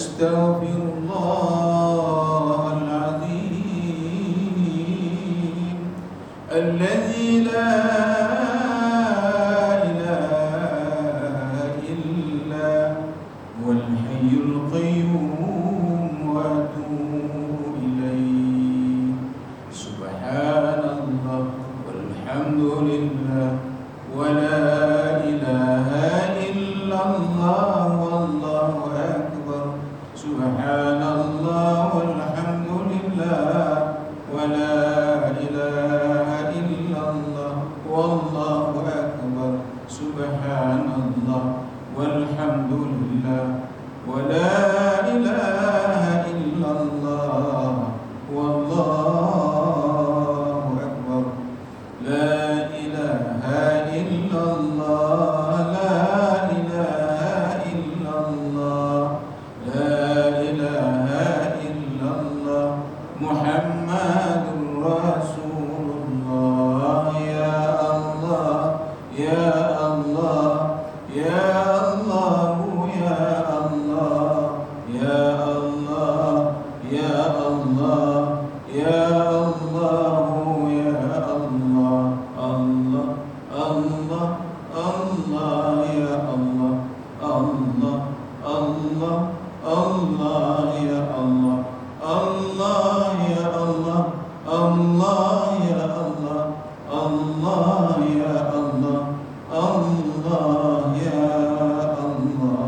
أستغفر الله العظيم الذي لا إله إلا هو الحي القيوم وأتوب إليه سبحان الله والحمد لله ولا إله إلا الله والله أكبر سبحان الله والحمد لله ولا إله إلا الله والله أكبر سبحان الله والحمد لله ولا إله إلا الله والله أكبر لا إله إلا الله لا إله إلا الله لا إله إلا الله محمد رسول الله يا الله يا الله يا الله يا الله يا الله يا الله يا الله يا الله الله الله الله يا الله الله الله الله يا الله الله يا الله الله يا الله الله يا الله الله يا الله.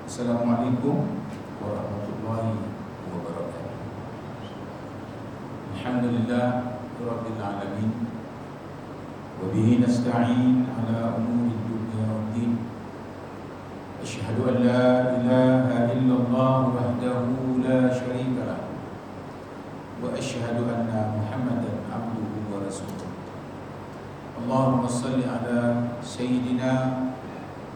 Assalamualaikum warahmatullahi wabarakatuh. Alhamdulillah rabbil alamin wa bihi nasta'in ala umuri dunya waddin. Asyhadu an la ilaha illallah wahdahu la syarika lah wa asyhadu anna Muhammadan abduhu wa rasuluh. Allahumma salli ala sayyidina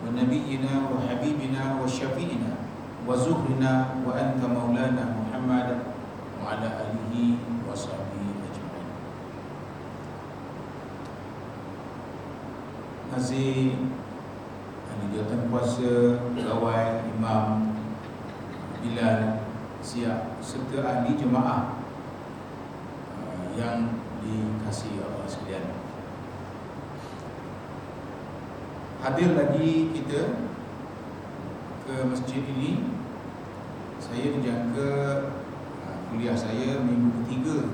wa nabiyyina wa habibina wa syafi'ina wa zuhrina wa anta maulana Muhammad wa ala alihi wa sahbihi ajma'in. Nazir ahli jawatan kuasa, pegawai, imam, Bilal, Siap serta ahli jemaah yang dikasihi Allah sekalian. Hadir lagi kita ke masjid ini. Saya dijangka kuliah saya minggu ketiga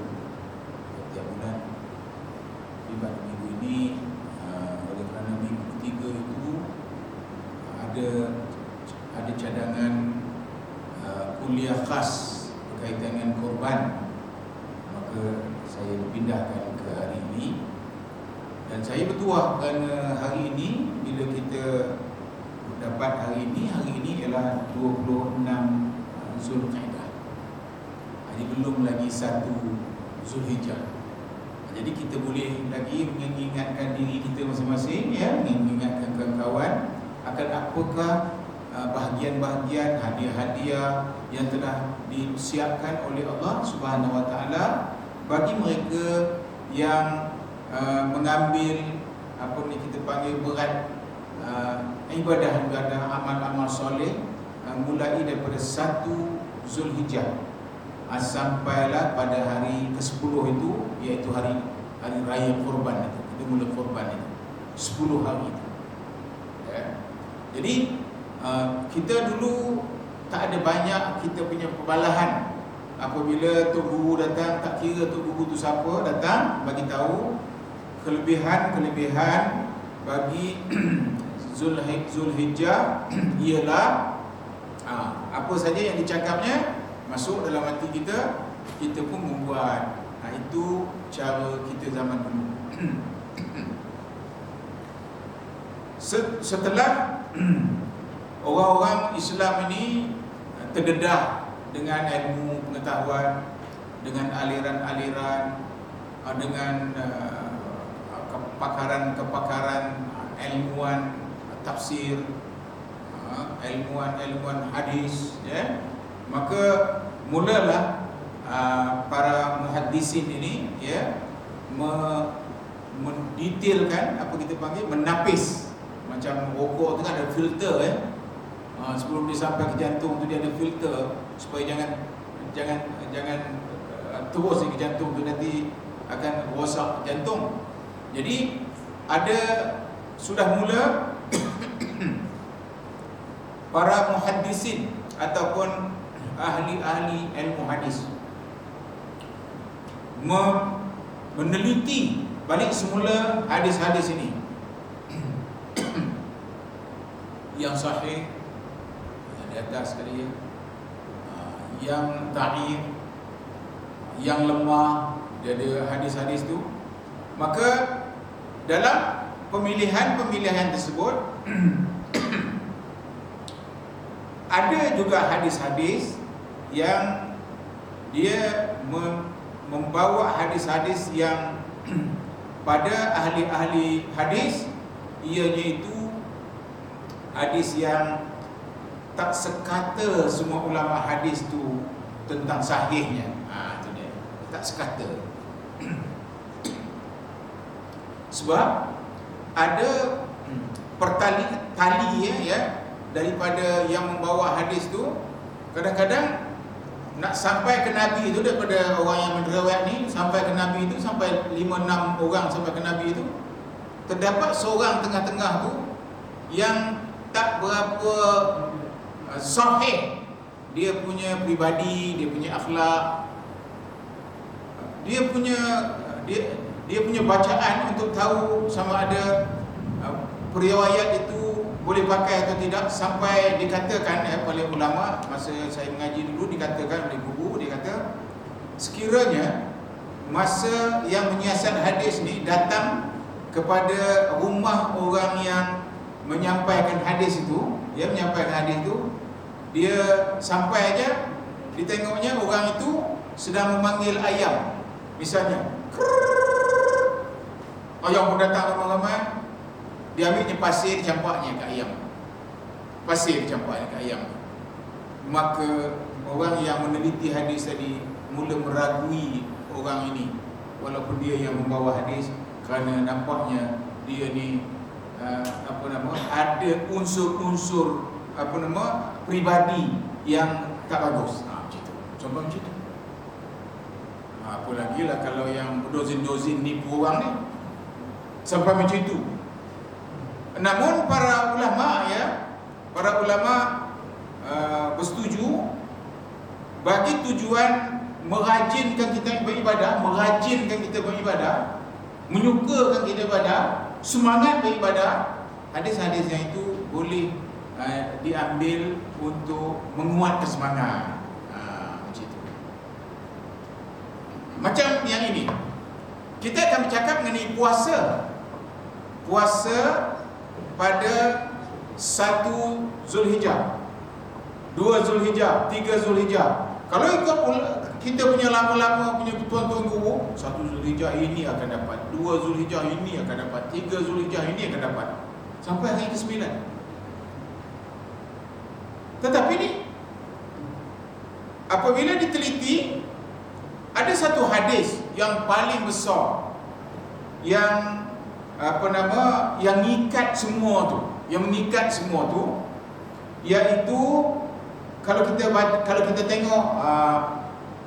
setiap bulan. Di pada minggu ini oleh kerana minggu ketiga itu ada cadangan kuliah khas berkaitan dengan korban, maka saya dipindahkan ke hari ini. Dan saya bertuah kerana hari ini, bila kita dapat hari ini ialah 26 Zulkaidah. Jadi belum lagi 1 Zulhijjah. Jadi kita boleh lagi mengingatkan diri kita masing-masing, ya, mengingatkan kawan-kawan akan apakah bahagian-bahagian, hadiah-hadiah yang telah disiapkan oleh Allah Subhanahu Wa Taala bagi mereka yang mengambil apa ni kita panggil berat ibadah-ibadah, amal-amal soleh mulai daripada 1 Zulhijjah sampailah pada hari ke-10 itu, iaitu hari raya korban itu. Kita mula korban itu 10 hari itu, ya. Jadi kita dulu tak ada banyak kita punya perbalahan. Apabila Tok Guru datang, tak kira Tok Guru tu siapa, datang bagi tahu kelebihan bagi Zulhijjah ialah apa saja yang dicakapnya masuk dalam hati kita, kita pun membuat. Itu cara kita zaman dulu. Setelah orang-orang Islam ini terdedah dengan ilmu pengetahuan, dengan aliran-aliran, dengan kepakaran ilmuwan tafsir, ilmuwan hadis, ya. Maka mulalah para muhaddisin ini, ya, mendetailkan, apa kita panggil, menapis. Macam rokok tu kan ada filter, ya. Sebelum dia sampai ke jantung tu dia ada filter supaya jangan terus ke jantung tu, nanti akan rosak jantung. Jadi ada sudah mula para muhaddisin ataupun ahli-ahli ilmu hadis meneliti balik semula hadis-hadis ini yang sahih yang di atas sekali ya, yang dhaif, yang lemah, dia ada hadis-hadis tu. Maka dalam pemilihan tersebut ada juga hadis-hadis yang dia membawa hadis-hadis yang pada ahli-ahli hadis ianya itu hadis yang tak sekata semua ulama hadis tu tentang sahihnya. Itu dia, tak sekata. Sebab ada tali ya daripada yang membawa hadis tu, kadang-kadang nak sampai ke Nabi itu, daripada orang yang menerawat ni sampai ke Nabi itu, sampai 5-6 orang sampai ke Nabi itu, terdapat seorang tengah-tengah tu yang tak berapa sahih dia punya pribadi, dia punya akhlak, dia punya bacaan untuk tahu sama ada periwayat itu boleh pakai atau tidak. Sampai dikatakan oleh ulama, masa saya mengaji dulu, dikatakan oleh guru, dia kata sekiranya masa yang menyiasat hadis ni datang kepada rumah orang yang menyampaikan hadis itu, dia sampai aja, ditengoknya orang itu sedang memanggil ayam, misalnya ayam pun datang ramai-ramai, dia ambilnya pasir, campaknya ke ayam, maka orang yang meneliti hadis tadi mula meragui orang ini, walaupun dia yang membawa hadis, kerana nampaknya dia ni ada unsur-unsur pribadi yang tak bagus. Macam tu. Contoh macam tu. Apa lagi lah kalau yang berdozin-dozin nipu orang ni, sampai macam itu. Namun para ulama bersetuju bagi tujuan merajinkan kita beribadah, menyukakan kita beribadah, semangat beribadah, hadis-hadis yang itu boleh diambil untuk menguatkan semangat. Macam itu. Macam yang ini, kita akan bercakap mengenai puasa pada 1 Zulhijjah, 2 Zulhijjah, 3 Zulhijjah. Kalau ikut kita punya lama-lama punya tuan-tuan guru, 1 Zulhijjah ini akan dapat, 2 Zulhijjah ini akan dapat, 3 Zulhijjah ini akan dapat, sampai hari ke-9. Tetapi ni apabila diteliti, ada satu hadis yang paling besar yang yang mengikat semua tu, iaitu kalau kita tengok,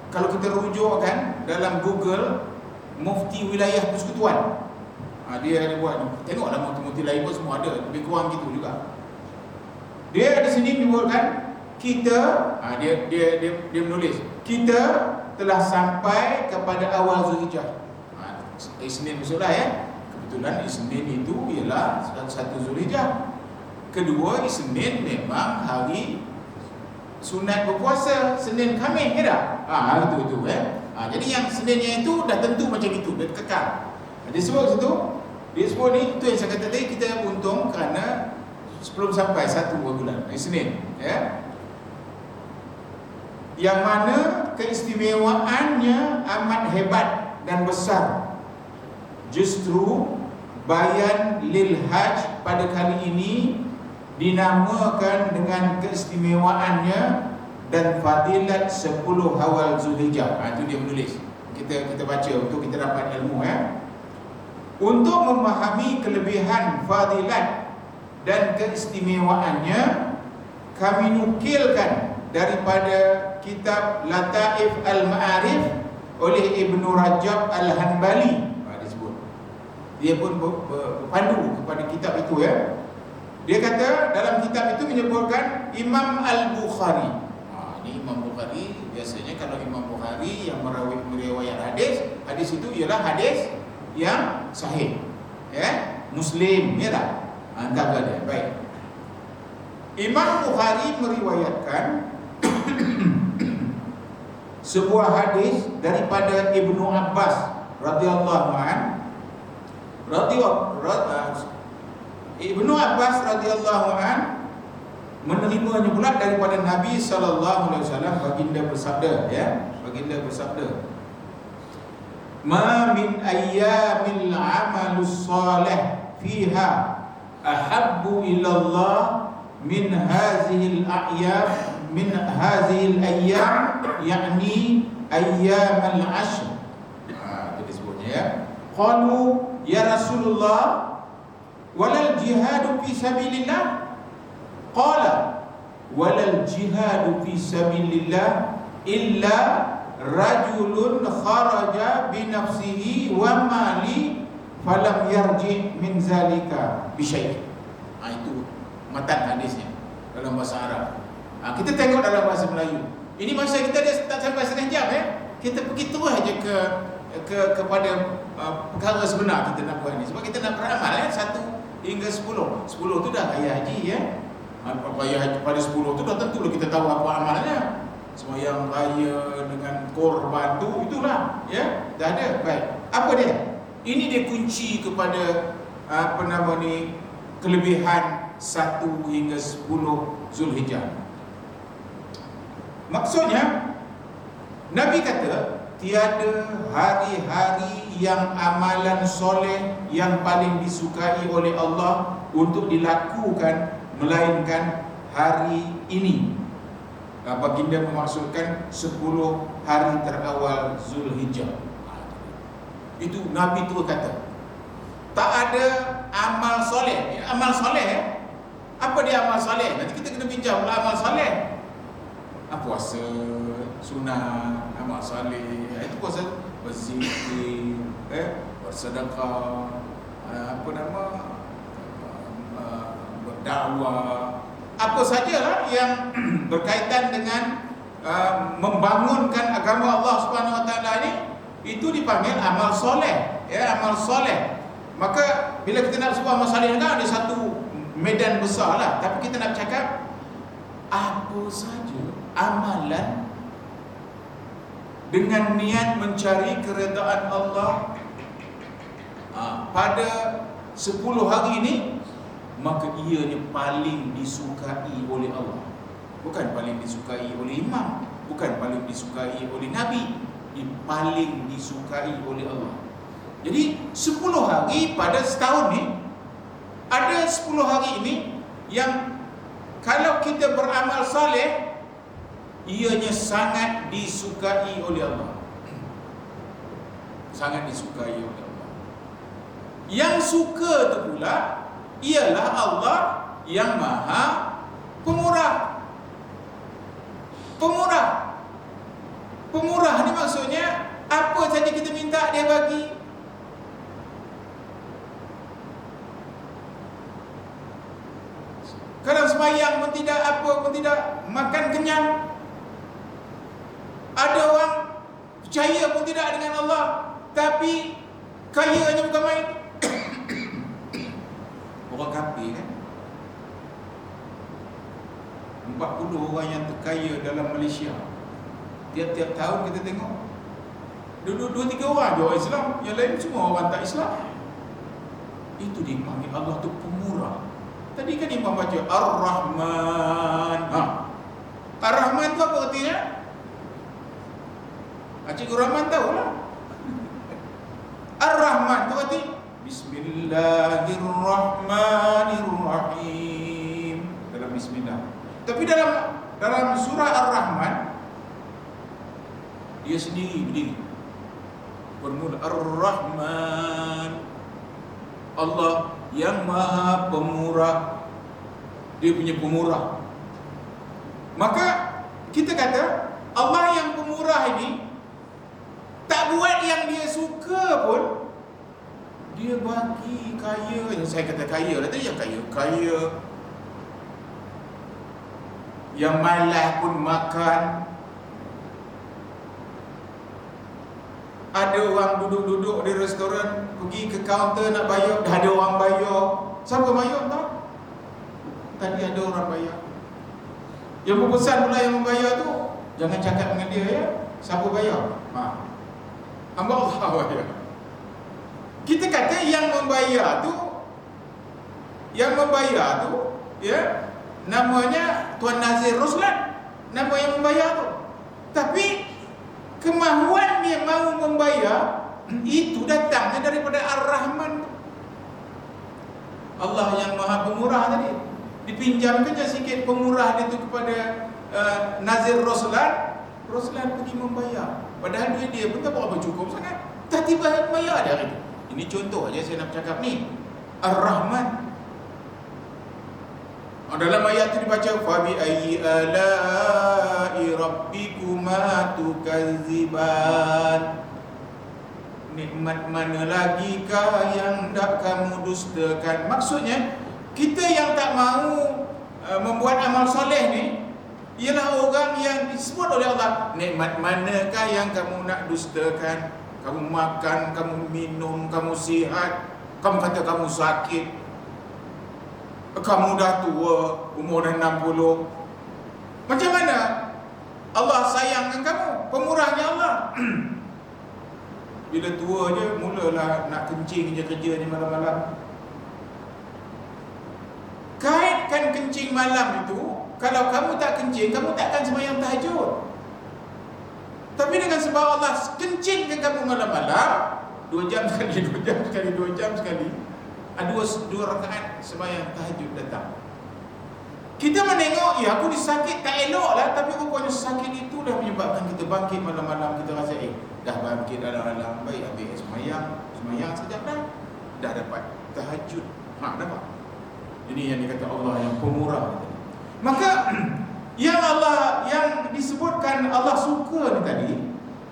kalau kita rujukkan dalam Google Mufti Wilayah Persekutuan, dia ada buat, tengoklah mufti-mufti lain pun semua ada, lebih kurang gitu juga. Dia di sini menyebutkan kita, dia menulis, kita telah sampai kepada awal Zulhijjah. Isnin masuklah ya. Kebetulan Isnin itu ialah 1 Zulhijjah. Kedua, Isnin memang hari sunat berpuasa, Senin Khamis ya dah. Itu jadi yang Seninnya itu dah tentu macam itu, dah kekal. Dia sebut situ, dia sebut ni, itu yang saya kata tadi, kita untung kerana sebelum sampai 1 bulan Isnin ya. Yang mana keistimewaannya amat hebat dan besar. Justru Bayan Lil Hajj pada kali ini dinamakan dengan keistimewaannya dan fadilat 10 awal Zulhijjah. Itu dia menulis. Kita baca untuk kita dapat ilmu ya. Untuk memahami kelebihan fadilat dan keistimewaannya, kami nukilkan daripada kitab Lataif Al-Ma'arif oleh Ibnu Rajab Al-Hanbali. Disebut dia pun berpandu kepada kitab itu, ya. Dia kata dalam kitab itu menyebutkan Imam Al-Bukhari. Ini Imam Bukhari, biasanya kalau Imam Bukhari yang meriwayat hadis itu ialah hadis yang sahih, ya. Muslim, ya tak? Antara dia. Baik. Imam Bukhari meriwayatkan sebuah hadis daripada Ibnu Abbas radhiyallahu anhu. Ibnu Abbas radhiyallahu anhu menerimanya pula daripada Nabi sallallahu alaihi wasallam. Baginda bersabda, ya. Baginda bersabda, "Ma min ayyamil amalus salih fiha ahabbu ila Allah min hazihil a'yam min hazihil ayyam, yakni ayyamal ashr." Itu disebutnya, ya. Qalu ya Rasulullah walal jihadu fi sabilillah? Qala walal jihadu fi sabilillah illa rajulun kharaja bi nafsihi wa mali falam yarji min zalika bi syai'. Itu matan hadisnya dalam bahasa Arab. Kita tengok dalam bahasa Melayu. Ini masa kita dia tak sampai setengah jam, ya. Kita pergi terus aja kepada perkara sebenar kita nak buat ni. Sebab kita nak beramal, ya. 1 hingga 10. 10 tu dah raya haji, ya. Raya haji pada 10 tu dah tentulah kita tahu apa amalnya. Sembahyang raya dengan korban tu, itulah, ya. Dah ada. Baik. Apa dia? Ini dia kunci kepada kelebihan 1 hingga 10 Zulhijjah. Maksudnya Nabi kata tiada hari-hari yang amalan soleh yang paling disukai oleh Allah untuk dilakukan melainkan hari ini. Baginda memaksudkan 10 hari terawal Zulhijjah. Itu Nabi tu kata. Tak ada amal soleh. Amal soleh, ya? Apa dia amal soleh? Nanti kita kena bincang pula amal soleh. Puasa sunat, amal soleh. Itu puasa berzikir, bersedekah, berdakwah. Apa sajalah yang berkaitan dengan membangunkan agama Allah Subhanahu Wa Taala ini, itu dipanggil amal soleh, ya, amal soleh. Maka bila kita nak sebut amal soleh, kan ada satu medan besar lah. Tapi kita nak cakap apa saja amalan dengan niat mencari keredaan Allah pada 10 hari ini, maka ianya paling disukai oleh Allah. Bukan paling disukai oleh imam, bukan paling disukai oleh Nabi, paling disukai oleh Allah. Jadi 10 hari pada setahun ni, ada 10 hari ini yang kalau kita beramal saleh, ianya sangat disukai oleh Allah. Sangat disukai oleh Allah. Yang suka tu pula ialah Allah yang Maha Pemurah. Pemurah ni maksudnya apa saja kita minta dia bagi. Kalau sembahyang pun tidak, apa pun tidak, makan kenyang. Ada orang percaya pun tidak dengan Allah, tapi kayanya bukan main. Orang kafir, kan? 40 orang yang terkaya dalam Malaysia. Tiap-tiap tahun kita tengok 2-3 orang je orang Islam, yang lain semua orang tak Islam. Itu dipanggil Allah tu pemurah. Tadi kan imam baca Ar-Rahman. Ar-Rahman tu apa artinya? Cikgu Rahman tahu lah. Ar-Rahman tu arti Bismillahirrahmanirrahim. Dalam Bismillah. Tapi dalam surah Ar-Rahman, dia sendiri berdiri. Bermula Ar-Rahman, Allah yang Maha Pemurah. Dia punya pemurah. Maka kita kata Allah yang pemurah ini tak buat yang dia suka pun, dia bagi kaya. Yang saya kata kaya lah tadi, yang kaya, yang malas pun makan. Ada orang duduk-duduk di restoran, pergi ke kaunter nak bayar, dah ada orang bayar. Siapa bayar tak? Tadi ada orang bayar. Yang berpesan pula yang membayar tu, jangan cakap dengan dia ya, siapa bayar? Hamba Allah bayar. Kita kata yang membayar tu ya, namanya Tuan Nazir Roslan, nama yang membayar tu. Tapi kemahuan dia mahu membayar itu datangnya daripada Ar-Rahman, Allah yang Maha Pemurah tadi. Dipinjamkannya sikit pemurah dia tu kepada Nazir Roslan, Roslan pergi membayar. Padahal duit dia pun tak berapa cukup sangat, tak tiba bayar dia hari itu. Ini contoh aja saya nak cakap ni, Ar-Rahman. Dalam ayat itu dibaca, fabi ayyi ala'i rabbikuma tukadziban. Nikmat mana lagi kah yang hendak kamu dustakan? Maksudnya kita yang tak mahu membuat amal soleh ni ialah orang yang disebut oleh Allah, nikmat manakah yang kamu nak dustakan? Kamu makan, kamu minum, kamu sihat, kamu kata kamu sakit, kamu dah tua, umur dah 60. Macam mana Allah sayangkan kamu? Pemurahnya Allah. Bila tua je, mulalah nak kencing je kerja ni malam-malam. Kaitkan kencing malam itu, kalau kamu tak kencing, kamu takkan sembahyang tahajud. Tapi dengan sebab Allah kencingkan kamu malam-malam, 2 jam sekali, 2 jam sekali, 2 jam sekali, dua rakaat sembahyang tahajud datang. Kita menengok, ya aku disakit tak elok lah, tapi rupanya sakit itu dah menyebabkan kita bangkit malam-malam. Kita rasa dah bangkit dalam baik, habis sembahyang sekejap dah dapat tahajud. Dapat. Ini yang dikata Allah yang pemurah. Maka yang disebutkan Allah suka ni tadi,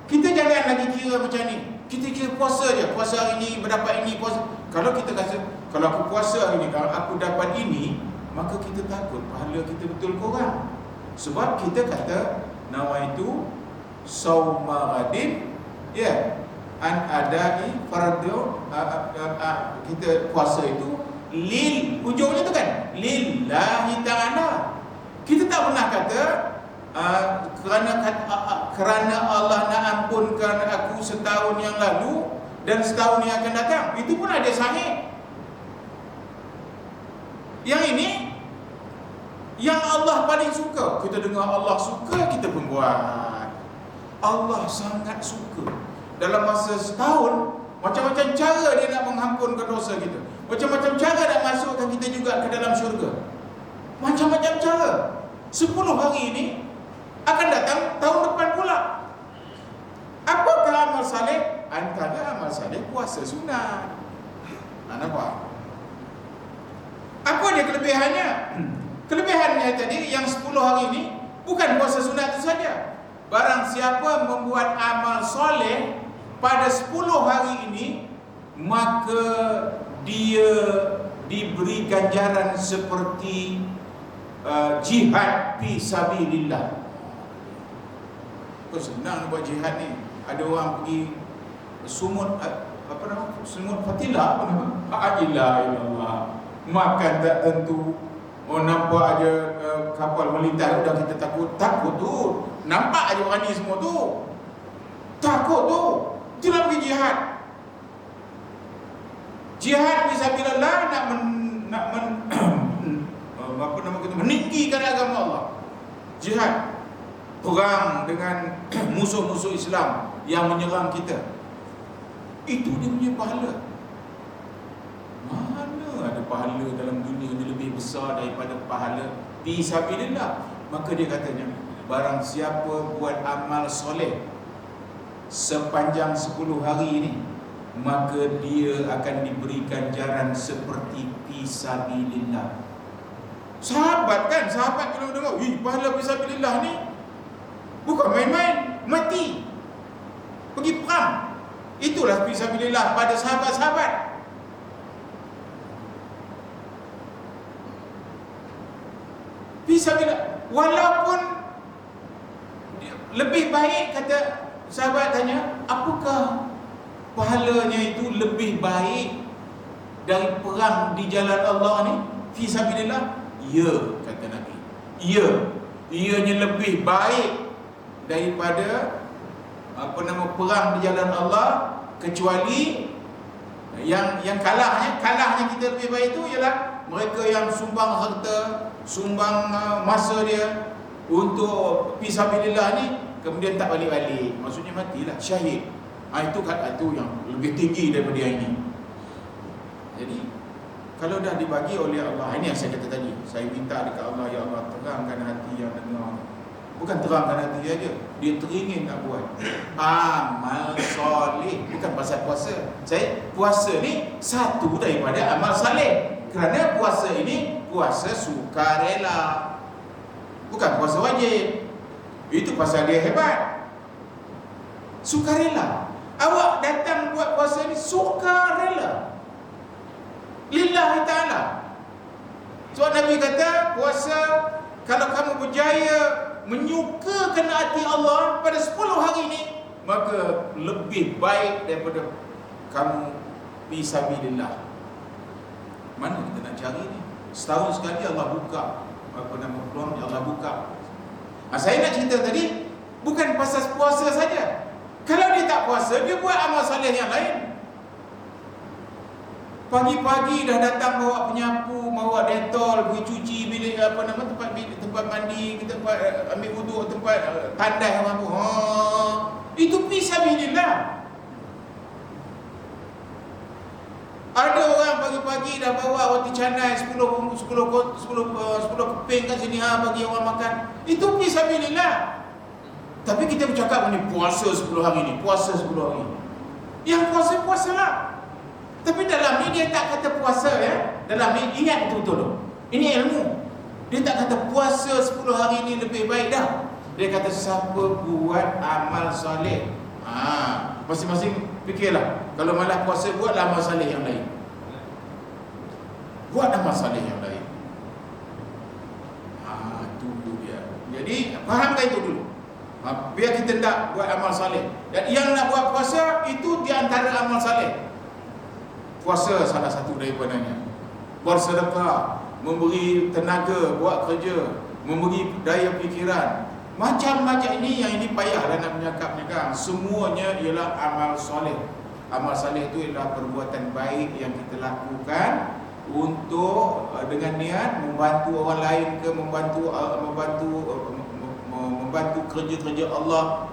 kita jangan lagi kira macam ni. Kita kira puasa je, puasa hari ni berdapat ini, puasa. Kalau kita rasa, kalau aku puasa hari ni, kalau aku dapat ini, maka kita takut pahala kita betul kurang. Sebab kita kata nawaitu sauma ghadin, ya, an adai fardhu, kita puasa itu lil, ujungnya tu kan lillahi ta'ala. Kita tak pernah kata kerana Allah nak ampunkan aku setahun yang lalu dan setahun yang akan datang. Itu pun ada sahih. Yang ini yang Allah paling suka. Kita dengar Allah suka, kita pun buat. Allah sangat suka. Dalam masa setahun, macam-macam cara dia nak mengampunkan dosa kita. Macam-macam cara nak masukkan kita juga ke dalam syurga. Macam-macam cara. 10 hari ini akan datang tahun depan pula. Apakah amal saleh? Antara amal saleh puasa sunat. Nampak? Apa dia kelebihannya? Kelebihannya tadi yang 10 hari ini bukan puasa sunat itu saja. Barang siapa membuat amal soleh pada 10 hari ini, maka dia diberi ganjaran seperti jihad fi sabilillah. Senang buat jihad ni. Ada orang pergi sumut sumut fatilah, makan tak tentu. Nampak aja kapal melintas, dah kita takut tu. Nampak aja orang ni semua tu takut tu. Itulah pergi jihad. Jihad fisabilillah nak meninggikan agama Allah. Jihad, perang dengan musuh-musuh Islam yang menyerang kita. Itu dia punya pahala. Mana ada pahala dalam dunia ni lebih besar daripada pahala fisabilillah? Maka dia katanya, barang siapa buat amal soleh sepanjang 10 hari ini, maka dia akan diberi ganjaran seperti fisabilillah. Sahabat kan, sahabat kalau dengar, pahala fisabilillah ni bukan main-main, mati, pergi perang. Itulah fisabilillah pada sahabat-sahabat. Fisabilillah, walaupun lebih baik, kata sahabat tanya, apakah pahalanya itu lebih baik dari perang di jalan Allah ni, fisabilillah? Ya, kata Nabi. Ya, ianya lebih baik daripada perang di jalan Allah, kecuali yang kalahnya kita lebih baik itu ialah mereka yang sumbang harta, sumbang masa dia untuk fisabilillah ni, kemudian tak balik-balik, maksudnya matilah, syahid. Itu yang lebih tinggi daripada yang ini. Jadi kalau dah dibagi oleh Allah, ini yang saya kata tadi, saya minta dekat Allah, ya Allah, terangkan hati yang dengar. Bukan terangkan hati aja, dia teringin nak buat amal soleh. Bukan pasal puasa. Puasa ni satu daripada amal soleh, kerana puasa ini puasa sukarela, bukan puasa wajib. Itu pasal dia hebat, sukarela. Awak datang buat puasa ni sukarela, lillahi ta'ala. Sebab Nabi kata, puasa, kalau kamu berjaya menyukakan hati Allah pada 10 hari ini, maka lebih baik daripada kamu fisabilillah. Mana kita nak cari ni? Setahun sekali Allah buka peluang, Allah buka. Saya nak cerita tadi bukan pasal puasa saja. Kalau dia tak puasa, dia buat amal soleh yang lain. Pagi-pagi dah datang bawa penyapu, bawa detol, pergi cuci bilik tempat mandi, tempat ambil wuduk, tempat tandai orang tu. Itu fisabilillah. Ada orang pagi-pagi dah bawa roti canai 10 keping kat sini, bagi orang makan. Itu fisabilillah. Tapi kita bercakap ni puasa 10 hari ni, puasa 10 hari. Yang puasa-puasalah. Tapi dalam ni dia tak kata puasa, ya. Dalam ni ingat betul-betul tu. Ini ilmu. Dia tak kata puasa 10 hari ni lebih baik dah. Dia kata siapa buat amal soleh. Masing-masing fikirlah. Kalau malah puasa, buatlah amal soleh yang lain. Buat amal soleh yang lain. Itu dia. Jadi fahamkan itu dulu. Biar kita tak buat amal soleh. Dan yang nak buat puasa, itu di antara amal soleh. Puasa salah satu daripadanya. Bersedekah, memberi tenaga buat kerja, memberi daya fikiran. Macam-macam ini, yang ini payahlah nak menyakap-nyakap. Semuanya ialah amal soleh. Amal soleh itu ialah perbuatan baik yang kita lakukan untuk dengan niat membantu orang lain ke, membantu kerja-kerja Allah,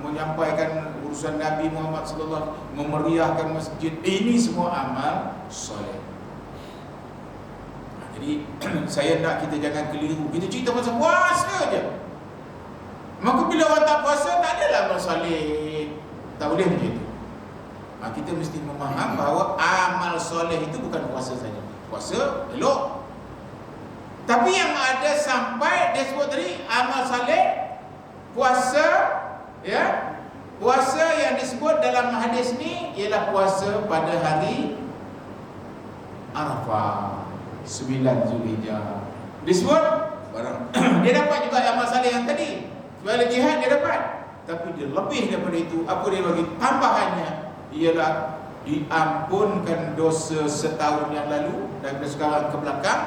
menyampaikan urusan Nabi Muhammad sallallahu alaihi wasallam, memeriahkan masjid. Ini semua amal soleh. Jadi saya nak kita jangan keliru. Kita cerita pasal puasa je, maka bila orang tak puasa, tak adalah amal soleh. Tak boleh macam itu. Kita mesti memaham bahawa amal soleh itu bukan puasa saja. Puasa elok, tapi yang ada sampai dia sebut tadi amal soleh, puasa, ya. Puasa yang disebut dalam hadis ni ialah puasa pada hari Arafah, 9 Zulhijjah. Disebut barang dia dapat juga amal soleh yang tadi. Sebab jihad dia dapat, tapi dia lebih daripada itu. Apa dia bagi tambahannya? Ialah diampunkan dosa setahun yang lalu daripada sekarang ke belakang,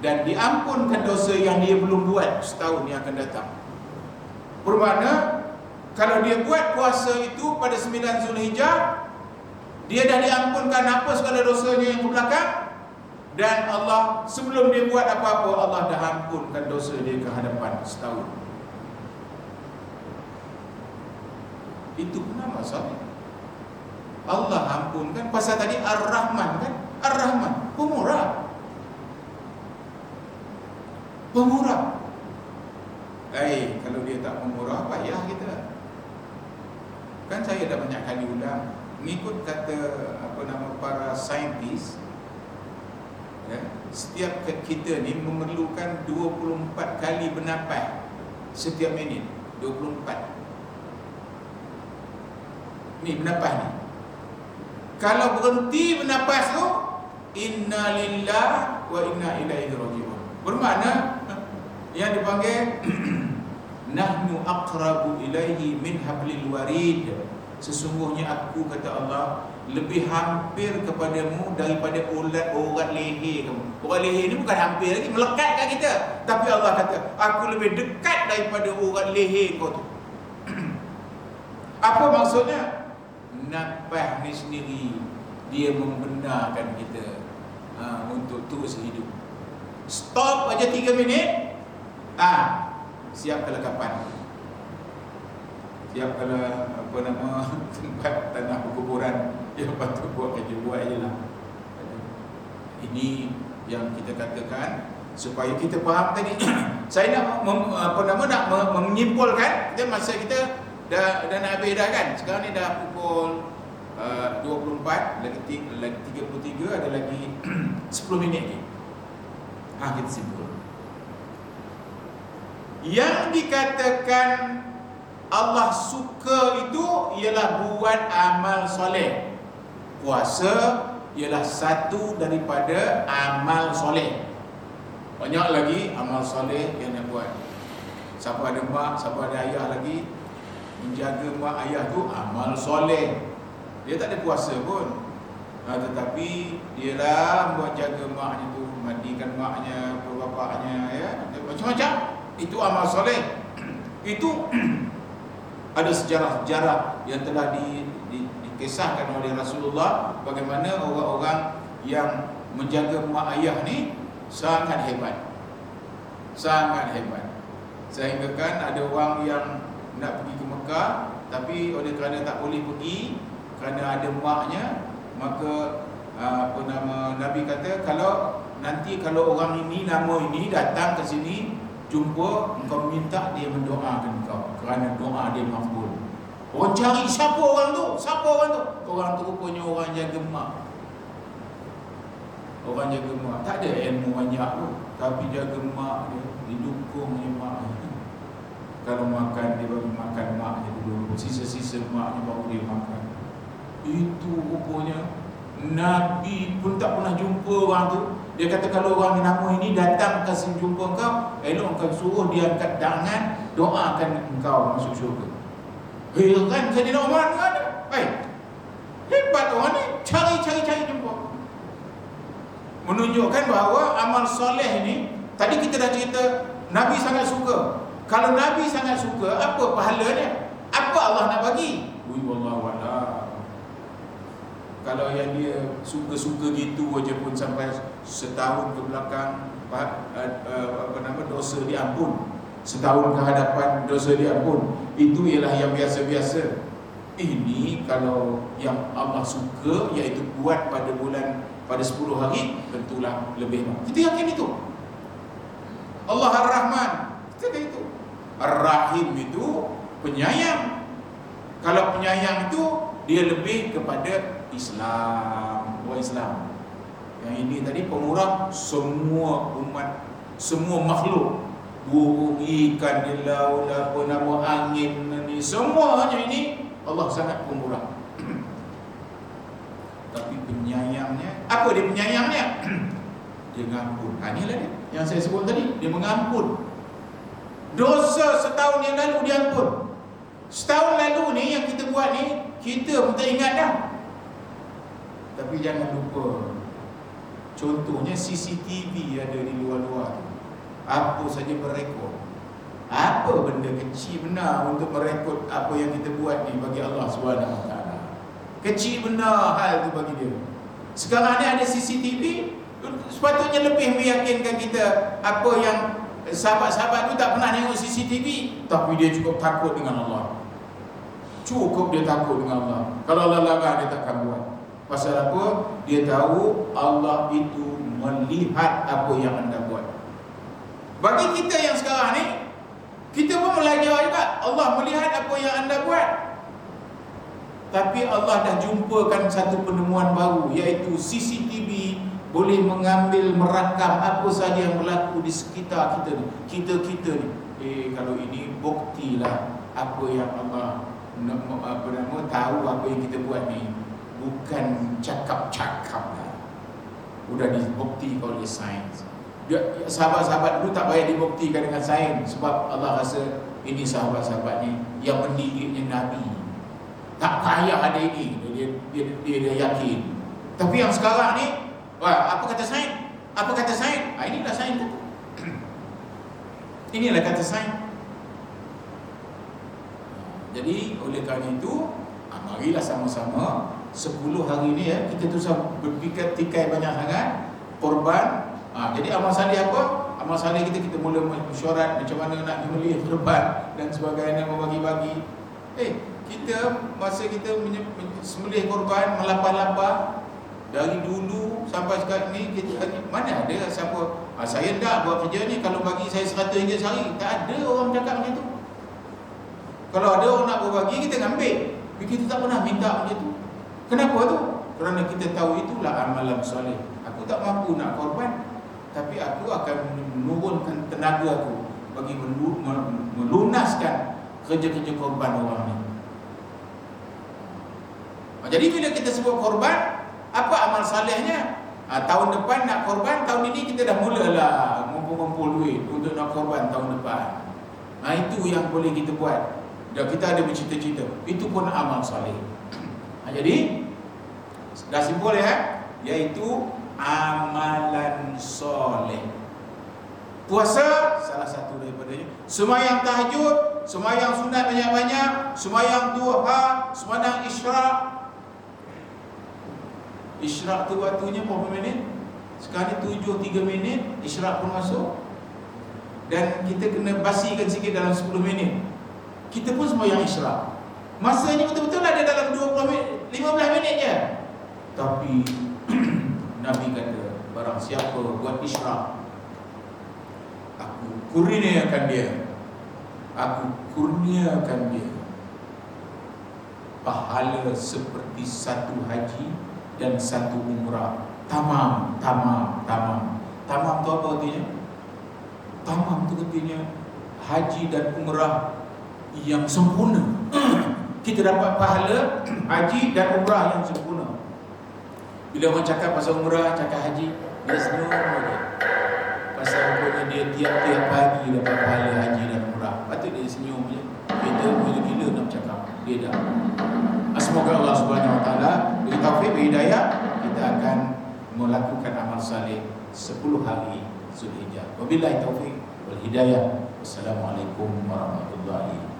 dan diampunkan dosa yang dia belum buat setahun yang akan datang. Bermakna kalau dia buat puasa itu pada 9 Zulhijjah, dia dah diampunkan apa segala dosanya yang ke belakang, dan Allah sebelum dia buat apa-apa, Allah dah ampunkan dosa dia ke hadapan setahun. Itu pun amal soleh. Allah ampunkan. Pasal tadi Ar-Rahman kan, Ar-Rahman pemurah. Pemurah. Kalau dia tak pemurah, payah kita. Kan saya dah banyak kali ulang, mengikut kata para saintis, ya, setiap kita ni memerlukan 24 kali bernafas setiap minit. 24 ni bernafas ni. Kalau berhenti bernafas tu, inna lillahi wa inna ilaihi raji'un. Bermakna yang dipanggil nahnu aqrabu ilaihi min hablil warid. Sesungguhnya aku, kata Allah, lebih hampir kepadamu daripada urat leher kamu. Urat leher ni bukan hampir lagi, melekat kat kita. Tapi Allah kata, aku lebih dekat daripada urat leher kau tu. Apa maksudnya? Nafas ni sendiri dia membenarkan kita untuk terus hidup. Stop aja 3 minit, siap kelakapan. Siap kalau tempat tanah perkuburan yang patut buat kerja, buat je lah. Ini yang kita katakan supaya kita faham tadi. Saya nak menyimpulkan, masa kita dah nak habis dah kan. Sekarang ni dah pukul 24, lagi 33, ada lagi 10 minit ni. Kita simpul. Yang dikatakan Allah suka itu ialah buat amal soleh. Puasa ialah satu daripada amal soleh. Banyak lagi amal soleh yang nak buat. Siapa ada mak, siapa ada ayah lagi, menjaga mak ayah tu amal soleh. Dia tak ada puasa pun, tetapi dialah buat jaga maknya tu, mandikan maknya, bapaknya, ya, macam-macam. Itu amal soleh. Itu ada sejarah-sejarah yang telah dikisahkan oleh Rasulullah, bagaimana orang-orang yang menjaga mak ayah ni sangat hebat. Sangat hebat. Sehingga kan ada orang yang nak pergi ke Mekah, tapi oleh kerana tak boleh pergi kerana ada maknya, maka Nabi kata, kalau orang ini, nama ini datang ke sini jumpa, engkau minta dia mendoakan engkau, kerana doa dia makbul. Orang cari siapa orang tu? Siapa orang tu? Orang tu rupanya orang jaga mak. Orang jaga mak, tak ada ilmu banyak tu, tapi jaga mak dia, didukung je mak dia. Kalau makan, dia bagi makan maknya dulu, sisa-sisa maknya baru dia makan. Itu rupanya Nabi pun tak pernah jumpa orang tu. Dia kata, kalau orang nama ini datang kasih jumpa engkau, elok engkau suruh dia angkat tangan, doakan engkau masuk syurga. Heran Saidina Umar tu ada. Hebat orang ni, cari jumpa. Menunjukkan bahawa amal soleh ni, tadi kita dah cerita Nabi sangat suka. Kalau Nabi sangat suka, apa pahalanya? Apa Allah nak bagi? Wallahualam. Kalau yang dia suka-suka gitu aja pun sampai setahun ke belakang, dosa diampun. Setahun ke hadapan dosa diampun. Itu ialah yang biasa-biasa. Ini kalau yang Allah suka, iaitu buat pada 10 hari, tentulah lebih. Kita yakin itu. Allah Ar-Rahman, kita yakin itu. Ar-Rahim itu penyayang. Kalau penyayang itu, dia lebih kepada Islam, Islam. Yang ini tadi pemurah semua umat, semua makhluk, burung, ikan di laut, angin ni, semuanya ini Allah sangat pemurah. Tapi penyayangnya, apa dia penyayangnya? Dia mengampun. Inilah dia yang saya sebut tadi, dia mengampun. Dosa setahun yang lalu dia ampun. Setahun lalu ni yang kita buat ni, kita pun tak ingat dah. Tapi jangan lupa, contohnya CCTV ada di luar-luar tu, apa saja berekod. Apa benda kecil benar untuk merekod apa yang kita buat ni bagi Allah SWT. Kecil benar hal tu bagi dia. Sekarang ni ada CCTV, sepatutnya lebih meyakinkan kita. Apa yang sahabat-sahabat tu tak pernah tengok CCTV, tapi dia cukup takut dengan Allah. Cukup dia takut dengan Allah. Kalau Allah larang, dia takkan buat. Pasal apa? Dia tahu Allah itu melihat apa yang anda buat. Bagi kita yang sekarang ni, kita pun belajar juga, Allah melihat apa yang anda buat. Tapi Allah dah jumpakan satu penemuan baru, iaitu CCTV boleh mengambil, merakam apa saja yang berlaku di sekitar kita ni, kita ni. Kalau ini buktilah apa yang Allah tahu apa yang kita buat ni bukan cakap-cakap lah. Sudah dibuktikan oleh sains. Sahabat-sahabat dulu tak payah dibuktikan dengan sains, sebab Allah rasa ini sahabat-sahabat ni yang mendidiknya Nabi, tak payah ada ini, dia yakin. Tapi yang sekarang ni, apa kata sains? Apa kata sains? Inilah sains kata. Inilah kata sains. Jadi oleh kerana itu, marilah sama-sama 10 hari ni kita tu berfikir tikai banyak sangat korban. Jadi amal saleh apa? Amal saleh kita mula mesyuarat macam mana nak menyembelih korban dan sebagainya, membagi-bagi. Kita masa kita sembelih korban melapar-lapar dari dulu sampai sekarang ni, kita mana ada siapa saya tak buat kerja ni, kalau bagi saya RM100 sehari, tak ada orang cakap macam tu. Kalau ada orang nak berbagi, kita ambil. Kita tak pernah minta macam tu. Kenapa tu? Kerana kita tahu itulah amalan soleh. Aku tak mampu nak korban, tapi aku akan menurunkan tenaga aku bagi melunaskan kerja-kerja korban orang ni. Jadi bila kita sebut korban, apa amal salehnya? Tahun depan nak korban, tahun ini kita dah mulalah ngumpul-ngumpul duit untuk nak korban tahun depan. Itu yang boleh kita buat. Dan kita ada bercita-cita, itu pun amal saleh. Jadi dah simpul iaitu amalan soleh. Puasa salah satu daripadanya. Sembahyang tahajud, sembahyang sunat banyak-banyak, sembahyang duha, sembahyang isyraq. Isyraq tu waktunya berapa minit? Sekarang ni 7:03 minit, isyraq pun masuk. Dan kita kena basikan sikit dalam 10 minit. Kita pun sembahyang isyraq. Masanya betul-betul ada dalam 20 minit, 15 minit je. Tapi Nabi kata, barang siapa buat isyraq, aku kurniakan dia pahala seperti satu haji dan satu umrah. Tamam tu apa artinya? Tamam tu artinya haji dan umrah yang sempurna. Kita dapat pahala haji dan umrah yang sempurna. Bila orang cakap pasal umrah, cakap haji, dia senyum je. Pasal rupanya dia tiap-tiap pagi dapat pahala haji dan umrah. Patut dia senyum je. Kita gila-gila nak cakap, dia dah. Semoga Allah Subhanahu Wa Taala beri taufik, beri hidayah, kita akan melakukan amal saleh 10 hari Zulhijjah. Wabillahi taufik wal hidayah. Wassalamualaikum warahmatullahi wabarakatuh.